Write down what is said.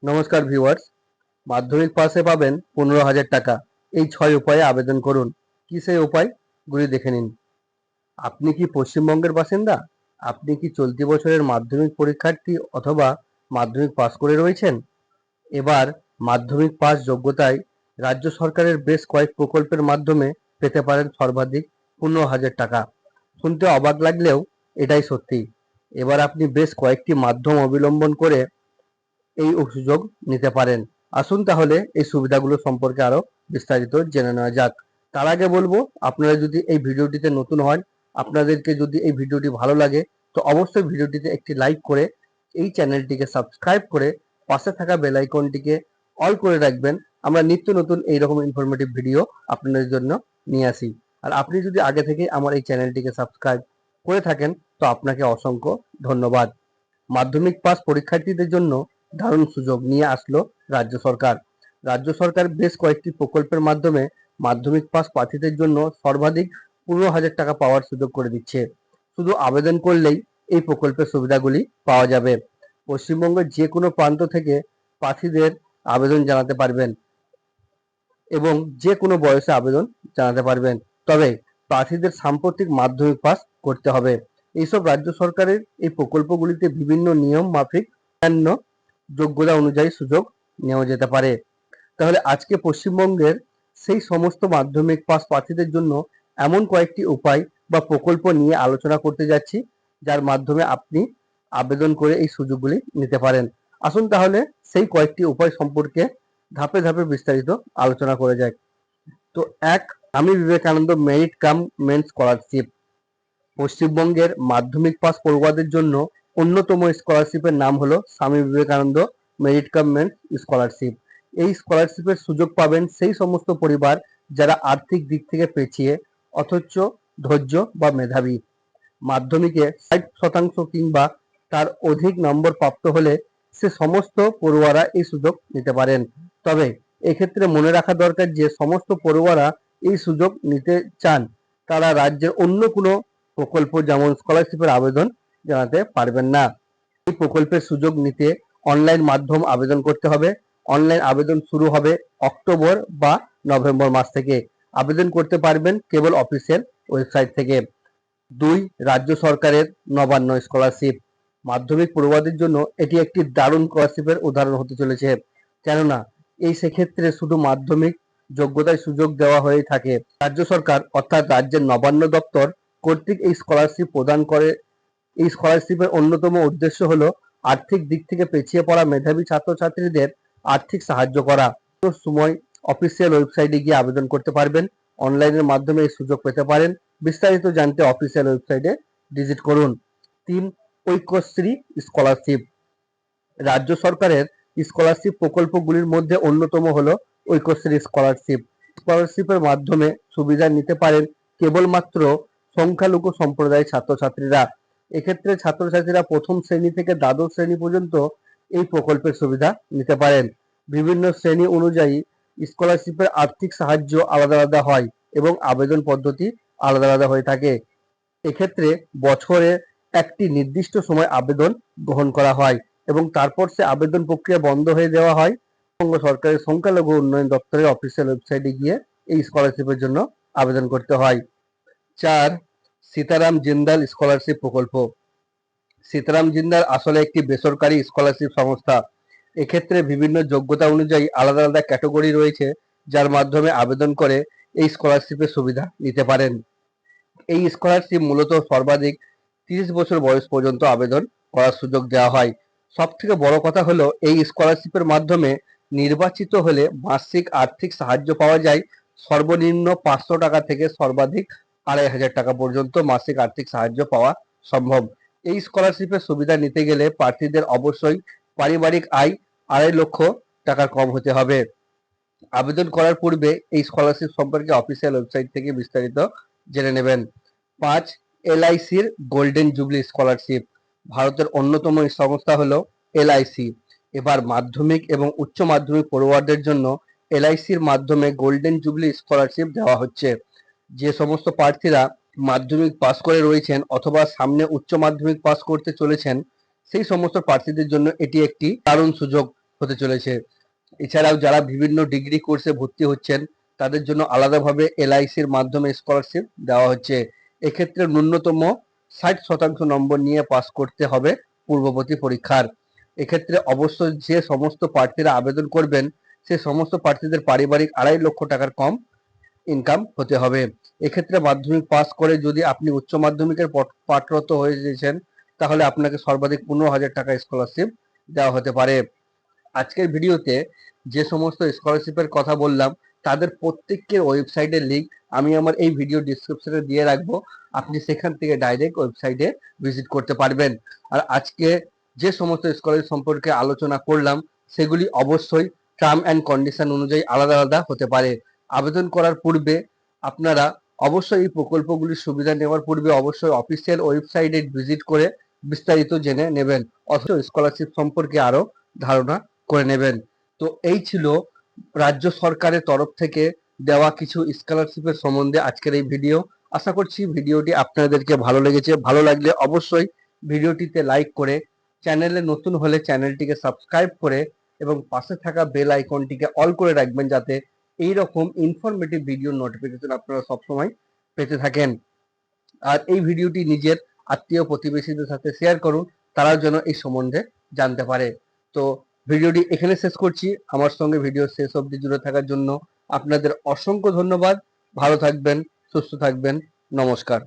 নমস্কার ভিউয়ার্স। মাধ্যমিক পাশে পাবেন 15,000 টাকা। এই 6 উপায়ে আবেদন করুন। কি সেই উপায়গুলি দেখে নিন। আপনি কি পশ্চিমবঙ্গের বাসিন্দা? আপনি কি চলতি বছরের মাধ্যমিক পরীক্ষার্থী অথবা মাধ্যমিক পাস করে রয়েছেন? এবার মাধ্যমিক পাস যোগ্যতায় রাজ্য সরকারের বেশ কয়েক প্রকল্পের মাধ্যমে পেতে পারেন সর্বাধিক 15,000 টাকা। শুনতে অবাক লাগলেও এটাই সত্যি। এবার আপনি বেশ কয়েকটি মাধ্যম অবলম্বন করে এই সুযোগ নিতে পারেন। আসুন তাহলে এই সুবিধাগুলো সম্পর্কে আরো বিস্তারিত জেনে নেওয়া যাক। তার আগে বলবো, আপনারা যদি এই ভিডিওটিতে নতুন হন, আপনাদেরকে যদি এই ভিডিওটি ভালো লাগে তো অবশ্যই ভিডিওটিতে একটি লাইক করে এই চ্যানেলটিকে সাবস্ক্রাইব করে পাশে থাকা বেল আইকনটিকে অল করে রাখবেন। আমরা নিত্য নতুন এইরকম ইনফরমেটিভ ভিডিও আপনাদের জন্য নিয়ে আসি। আর আপনি যদি আগে থেকে আমার এই চ্যানেলটিকে সাবস্ক্রাইব করে থাকেন তো আপনাকে অসংখ্য ধন্যবাদ। মাধ্যমিক পাস পরীক্ষার্থীদের জন্য দারুণ সুযোগ নিয়ে আসলো রাজ্য সরকার। রাজ্য সরকার বেশ কয়েকটি প্রকল্পের মাধ্যমে মাধ্যমিক পাস প্রার্থীদের জন্য সর্বাধিক 15,000 টাকা পাওয়ার সুযোগ করে দিচ্ছে। শুধু আবেদন করলেই এই প্রকল্পের সুবিধাগুলি পাওয়া যাবে। পশ্চিমবঙ্গের যে কোনো প্রান্ত থেকে প্রার্থীদের আবেদন জানাতে পারবেন এবং যে কোনো বয়সে আবেদন জানাতে পারবেন। তবে প্রার্থীদের সাম্প্রতিক মাধ্যমিক পাস করতে হবে। এইসব রাজ্য সরকারের এই প্রকল্পগুলিতে বিভিন্ন নিয়ম মাফিক অন্যান্য যোগ্যতা অনুযায়ী সুযোগ নেওয়া যেতে পারে। তাহলে আজকে পশ্চিমবঙ্গের সেই সমস্ত মাধ্যমিক পাস প্রার্থীদের জন্য এমন কয়েকটি উপায় বা প্রকল্প নিয়ে আলোচনা করতে যাচ্ছি, যার মাধ্যমে আপনি আবেদন করে এই সুযোগগুলি নিতে পারেন। আসুন তাহলে সেই কয়েকটি উপায় সম্পর্কে ধাপে ধাপে বিস্তারিত আলোচনা করে যাক। তো এক, Swami Vivekananda merit cum means scholarship. পশ্চিমবঙ্গের মাধ্যমিক পাস পড়ুয়াদের জন্য অন্যতম স্কলারশিপের নাম হলো Swami Vivekananda merit cum means scholarship. এই স্কলারশিপের সুযোগ পাবেন সেই সমস্ত পরিবার যারা আর্থিক দিক থেকে পিছিয়ে অথচ ধৈর্য বা মেধাবী। মাধ্যমিকে 60% কিংবা তার অধিক নম্বর প্রাপ্ত হলে সে সমস্ত পড়ুয়ারা এই সুযোগ নিতে পারেন। তবে এক্ষেত্রে মনে রাখা দরকার যে সমস্ত পড়ুয়ারা এই সুযোগ নিতে চান তারা রাজ্যের অন্য কোনো প্রকল্প যেমন স্কলারশিপের আবেদন জানাতে পারবেন না। এই প্রকল্পের সুযোগ নিতে অনলাইন মাধ্যম আবেদন করতে হবে। অনলাইন আবেদন শুরু হবে অক্টোবর বা নভেম্বর মাস থেকে। আবেদন করতে পারবেন কেবল অফিসিয়াল ওয়েবসাইট থেকে। 2, রাজ্য সরকারের নবান্ন স্কলারশিপ। মাধ্যমিক পড়ুয়াদের জন্য এটি একটি দারুণ স্কলারশিপের উদাহরণ হতে চলেছে, কেননা এই সেক্ষেত্রে শুধু মাধ্যমিক যোগ্যতায় সুযোগ দেওয়া হয়ে থাকে। রাজ্য সরকার অর্থাৎ রাজ্যের নবান্ন দপ্তর কর্তৃক এই স্কলারশিপ প্রদান করে। এই স্কলারশিপের অন্যতম উদ্দেশ্য হলো আর্থিক দিক থেকে পিছিয়ে পড়া মেধাবী ছাত্রছাত্রীদের আর্থিক সাহায্য করা। সময় অফিসিয়াল ওয়েবসাইটে গিয়ে আবেদন করতে পারবেন। অনলাইনের মাধ্যমে এই সুযোগ পেতে পারেন। বিস্তারিত জানতে অফিসিয়াল ওয়েবসাইটে ভিজিট করুন। 3, ঐক্যশ্রী স্কলারশিপ। রাজ্য সরকারের স্কলারশিপ প্রকল্পগুলির মধ্যে অন্যতম হলো ঐক্যশ্রী স্কলারশিপ। স্কলারশিপের মাধ্যমে সুবিধা নিতে পারেন কেবলমাত্র সংখ্যালঘু সম্প্রদায়ের ছাত্রছাত্রীরা। এক্ষেত্রে ছাত্রছাত্রীরা প্রথম শ্রেণী থেকে দ্বাদশ শ্রেণী পর্যন্ত এই প্রকল্পের সুবিধা নিতে পারেন। বিভিন্ন শ্রেণী অনুযায়ী স্কলারশিপের আর্থিক সাহায্য আলাদা আলাদা হয় এবং আবেদন পদ্ধতি আলাদা আলাদা হয়ে থাকে। এক্ষেত্রে বছরে একটি নির্দিষ্ট সময় আবেদন গ্রহণ করা হয় এবং তারপর সে আবেদন প্রক্রিয়া বন্ধ হয়ে দেওয়া হয়। পশ্চিমবঙ্গ সরকারের সংখ্যালঘু উন্নয়ন দপ্তরের অফিসিয়াল ওয়েবসাইটে গিয়ে এই স্কলারশিপের জন্য আবেদন করতে হয়। 4, সীতারাম জিন্দাল স্কলারশিপ প্রকল্প। সীতারাম জিন্দাল আসলে একটি বেসরকারি স্কলারশিপ সংস্থা। এক্ষেত্রে বিভিন্ন যোগ্যতা অনুযায়ী আলাদা আলাদা ক্যাটাগরি রয়েছে, যার মাধ্যমে আবেদন করে এই স্কলারশিপের সুবিধা নিতে পারেন। এই স্কলারশিপ মূলত সর্বাধিক 30 বছর বয়স পর্যন্ত আবেদন করার সুযোগ দেওয়া হয়। সবথেকে বড় কথা হলো এই স্কলারশিপের মাধ্যমে নির্বাচিত হলে মাসিক আর্থিক সাহায্য পাওয়া যায় সর্বনিম্ন 500 টাকা থেকে সর্বাধিক 2,500 টাকা পর্যন্ত মাসিক আর্থিক সাহায্য পাওয়া সম্ভব। এই স্কলারশিপের সুবিধা নিতে গেলে প্রার্থীদের অবশ্যই পারিবারিক আয় 2.5 লক্ষ টাকার কম হতে হবে। আবেদন করার পূর্বে এই স্কলারশিপ সম্পর্কে অফিসিয়াল ওয়েবসাইট থেকে বিস্তারিত জেনে নেবেন। 5, এলআইসির গোল্ডেন জুবলি স্কলারশিপ। ভারতের অন্যতম সংস্থা হলো এলআইসি। এবার মাধ্যমিক এবং উচ্চ মাধ্যমিক পড়ুয়াদের জন্য এলআইসির মাধ্যমে গোল্ডেন জুবলি স্কলারশিপ দেওয়া হচ্ছে। যে সমস্ত প্রার্থীরা মাধ্যমিক পাস করে রয়েছেন অথবা সামনে উচ্চ মাধ্যমিক পাস করতে চলেছেন সেই সমস্ত প্রার্থীদের জন্য এটি একটি দারুণ সুযোগ, হতে চলেছে। এছাড়াও যারা বিভিন্ন ডিগ্রি কোর্সে ভর্তি হচ্ছেন তাদের জন্য আলাদাভাবে এলআইসির মাধ্যমে স্কলারশিপ দেওয়া হচ্ছে। এক্ষেত্রে ন্যূনতম 60% নম্বর নিয়ে পাস করতে হবে পূর্ববর্তী পরীক্ষার। এক্ষেত্রে অবশ্যই যে সমস্ত প্রার্থীরা আবেদন করবেন সে সমস্ত প্রার্থীদের পারিবারিক 2.5 লক্ষ টাকার কম ইনকাম হতে হবে। এক্ষেত্রে মাধ্যমিক পাস করে যদি আপনি উচ্চ মাধ্যমিকের পাঠরত হয়ে গেছেন তাহলে আপনাকে সর্বাধিক 15,000 টাকা স্কলারশিপ দেওয়া হতে পারে। আজকের ভিডিওতে যে সমস্ত স্কলারশিপের কথা বললাম তাদের প্রত্যেকের ওয়েবসাইটের লিঙ্ক আমি আমার এই ভিডিও ডিসক্রিপশনে দিয়ে রাখবো। আপনি সেখান থেকে ডাইরেক্ট ওয়েবসাইটে ভিজিট করতে পারবেন। আর আজকে যে সমস্ত স্কলারশিপ সম্পর্কে আলোচনা করলাম সেগুলি অবশ্যই টার্ম অ্যান্ড কন্ডিশন অনুযায়ী আলাদা আলাদা হতে পারে। আবেদন করার পূর্বে আপনারা অবশ্যই এই প্রকল্পগুলির সুবিধা নেওয়ার পূর্বে অবশ্যই অফিসিয়াল ওয়েবসাইটে ভিজিট করে বিস্তারিত জেনে নেবেন, অথচ স্কলারশিপ সম্পর্কে আরো ধারণা করে নেবেন। তো এই ছিল রাজ্য সরকারের তরফ থেকে দেওয়া কিছু স্কলারশিপের সম্বন্ধে আজকের এই ভিডিও। আশা করছি ভিডিওটি আপনাদেরকে ভালো লেগেছে। ভালো লাগলে অবশ্যই ভিডিওটিতে লাইক করে, চ্যানেলে নতুন হলে চ্যানেলটিকে সাবস্ক্রাইব করে এবং পাশে থাকা বেল আইকনটিকে অল করে রাখবেন যাতে এই রকম ইনফরমেটিভ ভিডিও নোটিফিকেশন আপনারা সবসময় পেতে থাকেন। আর এই ভিডিওটি নিজের আত্মীয় প্রতিবেশীদের সাথে শেয়ার করুন, তারা যেন এই সম্বন্ধে জানতে পারে। তো ভিডিওটি এখানে শেষ করছি। আমার সঙ্গে ভিডিও শেষ অবধি জুড়ে থাকার জন্য আপনাদের অসংখ্য ধন্যবাদ। ভালো থাকবেন, সুস্থ থাকবেন। নমস্কার।